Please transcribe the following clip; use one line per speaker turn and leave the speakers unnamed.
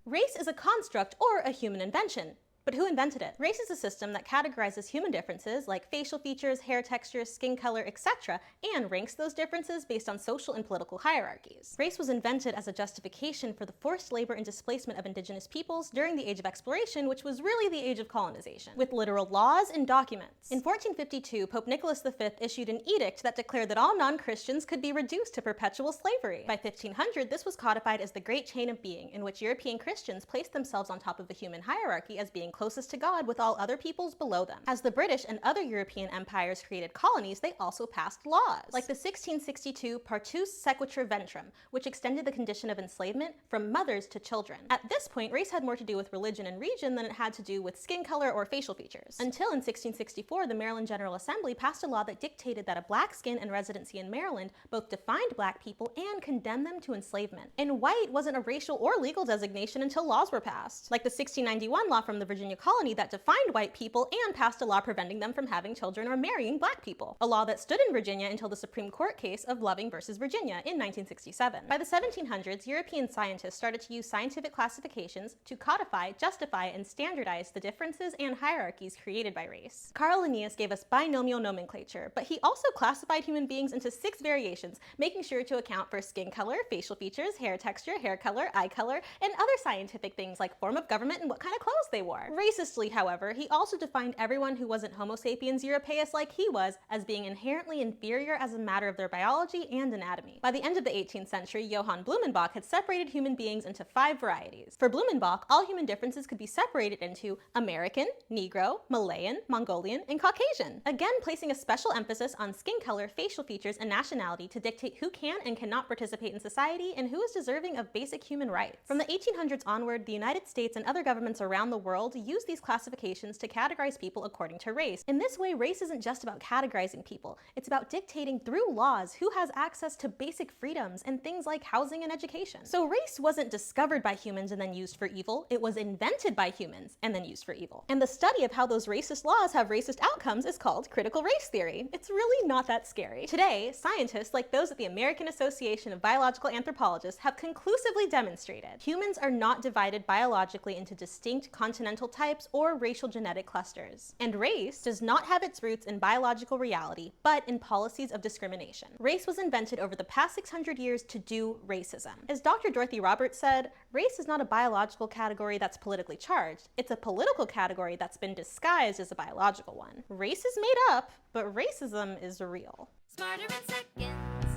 Race is a construct or a human invention. But who invented it? Race is a system that categorizes human differences like facial features, hair texture, skin color, etc., and ranks those differences based on social and political hierarchies. Race was invented as a justification for the forced labor and displacement of indigenous peoples during the Age of Exploration, which was really the age of colonization, with literal laws and documents. In 1452, Pope Nicholas V issued an edict that declared that all non-Christians could be reduced to perpetual slavery. By 1500, this was codified as the Great Chain of Being, in which European Christians placed themselves on top of the human hierarchy as being closest to God with all other peoples below them. As the British and other European empires created colonies, they also passed laws, like the 1662 Partus Sequitur Ventrum, which extended the condition of enslavement from mothers to children. At this point, race had more to do with religion and region than it had to do with skin color or facial features. Until in 1664, the Maryland General Assembly passed a law that dictated that a black skin and residency in Maryland both defined black people and condemned them to enslavement. And white wasn't a racial or legal designation until laws were passed, like the 1691 law from the Virginia colony that defined white people and passed a law preventing them from having children or marrying black people, a law that stood in Virginia until the Supreme Court case of Loving versus Virginia in 1967. By the 1700s, European scientists started to use scientific classifications to codify, justify, and standardize the differences and hierarchies created by race. Carl Linneaus gave us binomial nomenclature, but he also classified human beings into 6 variations, making sure to account for skin color, facial features, hair texture, hair color, eye color, and other scientific things like form of government and what kind of clothes they wore. Racistly, however, he also defined everyone who wasn't Homo sapiens europaeus like he was as being inherently inferior as a matter of their biology and anatomy. By the end of the 18th century, Johann Blumenbach had separated human beings into 5 varieties. For Blumenbach, all human differences could be separated into American, Negro, Malayan, Mongolian, and Caucasian, again placing a special emphasis on skin color, facial features, and nationality to dictate who can and cannot participate in society and who is deserving of basic human rights. From the 1800s onward, the United States and other governments around the world used these classifications to categorize people according to race. In this way, race isn't just about categorizing people, it's about dictating through laws who has access to basic freedoms and things like housing and education. So race wasn't discovered by humans and then used for evil, it was invented by humans and then used for evil. And the study of how those racist laws have racist outcomes is called critical race theory. It's really not that scary. Today, scientists like those at the American Association of Biological Anthropologists have conclusively demonstrated humans are not divided biologically into distinct continental types or racial genetic clusters. And race does not have its roots in biological reality, but in policies of discrimination. Race was invented over the past 600 years to do racism. As Dr. Dorothy Roberts said, race is not a biological category that's politically charged. It's a political category that's been disguised as a biological one. Race is made up, but racism is real.
Smarter in seconds.